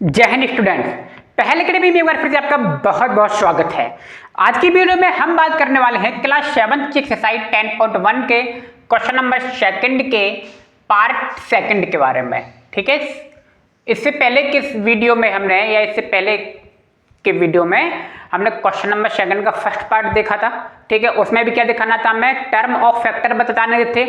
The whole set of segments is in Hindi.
जय हिंद स्टूडेंट्स, पहले के में एक बार फिर से आपका बहुत बहुत स्वागत है। आज की वीडियो में हम बात करने वाले हैं क्लास 7 की एक्सरसाइज 10.1 के क्वेश्चन नंबर सेकंड के पार्ट सेकंड के बारे में। ठीक है, इससे पहले किस वीडियो में हमने या इससे पहले के वीडियो में हमने क्वेश्चन नंबर सेकंड का फर्स्ट पार्ट देखा था। ठीक है, उसमें भी क्या दिखाना था, मैं टर्म ऑफ फैक्टर बताने थे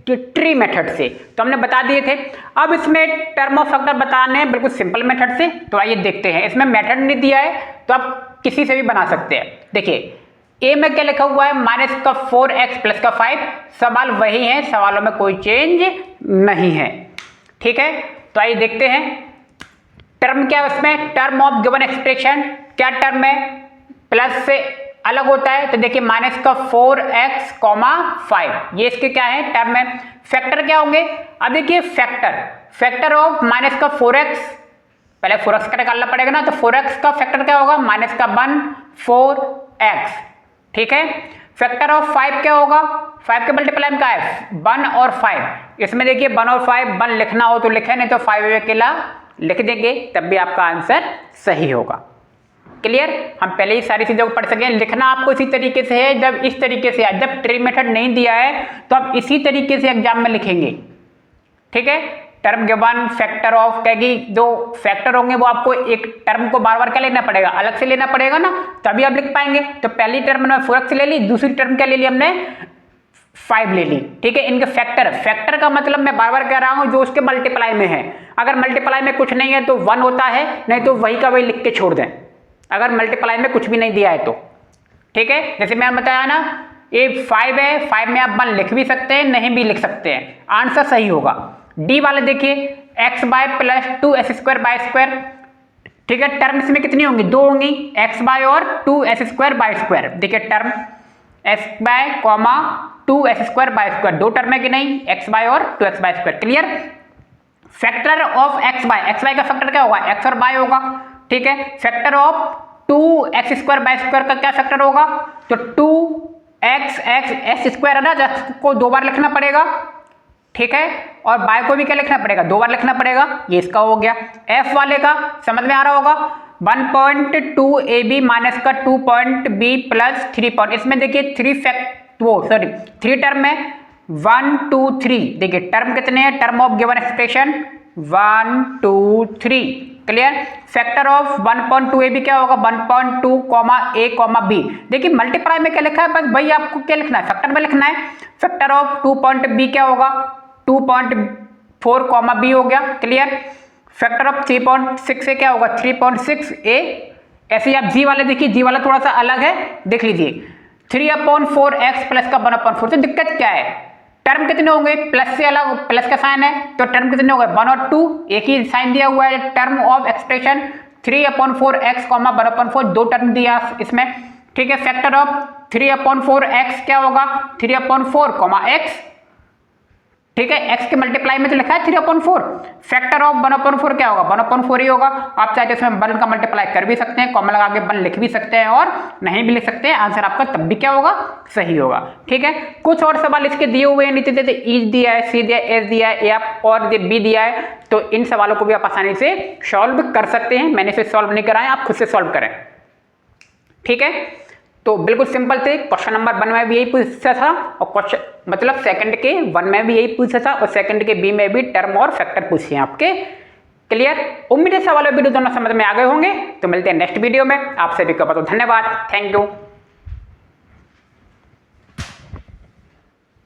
ट्री मेथड से, तो हमने बता दिए थे। अब इसमें टर्म ऑफ फैक्टर बताने हैं बिल्कुल सिंपल मेथड से, तो आइए देखते हैं। इसमें मेथड नहीं दिया है तो आप किसी से भी बना सकते हैं। देखिए ए में क्या लिखा हुआ है, माइनस का 4x प्लस का 5, सवाल वही है, सवालों में कोई चेंज नहीं है। ठीक है, तो आइए देखते हैं टर्म क्या है उसमें। टर्म ऑफ गिवन एक्सप्रेशन क्या टर्म है, प्लस से अलग होता है, तो देखिए माइनस का 4x, 5 ये इसके क्या है, टर्म है। फैक्टर क्या होंगे, अब देखिए फैक्टर ऑफ माइनस का 4x, पहले 4x का निकालना पड़ेगा ना, तो 4x का फैक्टर क्या होगा, माइनस का 1 4x। ठीक है, फैक्टर ऑफ 5 क्या होगा, 5 के मल्टीप्लाई में क्या है 1 और 5। इसमें देखिए 1 और 5, 1 लिखना हो तो लिखे, नहीं तो 5 अकेला लिख देंगे, तब भी आपका आंसर सही होगा। क्लियर, हम पहले ही सारी चीजों को पढ़ सकें। लिखना आपको इसी तरीके से है, जब इस तरीके से है, जब ट्री मेथड नहीं दिया है तो आप इसी तरीके से एग्जाम में लिखेंगे। ठीक है, टर्म गिवन फैक्टर ऑफ कहेगी, जो फैक्टर होंगे वो आपको एक टर्म को बार बार क्या लेना पड़ेगा, अलग से लेना पड़ेगा ना, तभी आप लिख पाएंगे। तो पहली टर्म ने 4x ले ली, दूसरी टर्म क्या ले ली हमने 5 ले ली। ठीक है, इनके फैक्टर का मतलब मैं बार बार कह रहा हूं जो उसके मल्टीप्लाई में है। अगर मल्टीप्लाई में कुछ नहीं है तो 1 होता है, नहीं तो वही का वही लिख के छोड़ दें, अगर मल्टीप्लाई में कुछ भी नहीं दिया है तो। ठीक है, जैसे मैंने बताया ना, ये 5 है, 5 में आप 1 लिख भी सकते हैं, नहीं भी लिख सकते हैं, आंसर सही होगा। डी वाले देखिए x by plus 2s square by square. ठीक है, टर्म इसमें कितनी होंगी, 2 होंगी, x बाय और 2s स्क्वायर बाय स्क्वायर। देखिए term x by 2s square by square, दो टर्म है कि नहीं, x बाय और 2x by square. Clear, factor of x by का फैक्टर क्या होगा, x और बाय होगा। ठीक है, factor of 2x square by square का क्या फैक्टर होगा, तो 2x s स्क्वायर है ना, को 2 बार लिखना पड़ेगा। ठीक है, और बाय को भी क्या लिखना पड़ेगा, 2 बार लिखना पड़ेगा, ये इसका हो गया। f वाले का समझ में आ रहा होगा, 1.2 ab माइनस का 2.b प्लस 3 इसमें देखिए 3 टर्म है, 1 2 3। देखिए टर्म कितने हैं, term of given expression 1 2 3। Clear, factor of 1.2 A B क्या होगा, 1.2 a b। देखिए मल्टीप्लाई में क्या लिखा है, बस भाई आपको क्या लिखना है, फैक्टर में लिखना है। फैक्टर ऑफ 2.b क्या होगा, 2.4 b हो गया। क्लियर, फैक्टर ऑफ 3.6 ए क्या होगा, 3.6 a। ऐसे ही आप जी वाले देखिए, जी वाला थोड़ा सा अलग है, देख लीजिए 3/4x प्लस का 1/4। तो दिक्कत क्या है, टर्म कितने होंगे, प्लस से अलग, प्लस का साइन है, तो टर्म कितने होंगे 1 और 2, एक ही साइन दिया हुआ है। टर्म ऑफ एक्सप्रेशन 3/4x 1/4, दो टर्म दिया इसमें। ठीक है, फैक्टर ऑफ 3/4x क्या होगा, 3/4 x। ठीक है, x के मल्टीप्लाई में तो लिखा है 3/4। फैक्टर ऑफ 1/4 क्या होगा, 1/4 ही होगा। आप चाहे तो इसमें 1 का मल्टीप्लाई कर भी सकते हैं, कॉमा लगा के 1 लिख भी सकते हैं और नहीं भी लिख सकते हैं, आंसर आपका तब भी क्या होगा, सही होगा। ठीक है, कुछ और सवाल इसके दिए हुए हैं नीचे, जैसे ई दिया है, सी दिया है, एस दिया है, ए और बी दिया है, तो इन सवालों को भी आप आसानी से सॉल्व कर सकते हैं। मैंने इसे सॉल्व नहीं कराया, आप खुद से सॉल्व करें। ठीक है, तो बिल्कुल सिंपल थे। क्वेश्चन नंबर 1 में भी यही पूछा था, और क्वेश्चन मतलब सेकंड के 1 में भी यही पूछा था, और सेकंड के बी में भी टर्म और फैक्टर पूछे हैं आपके। क्लियर, उम्मीद है सवाल वीडियो दोनों समझ में आ गए होंगे। तो मिलते हैं नेक्स्ट वीडियो में, आप सभी को बहुत धन्यवाद, थैंक यू।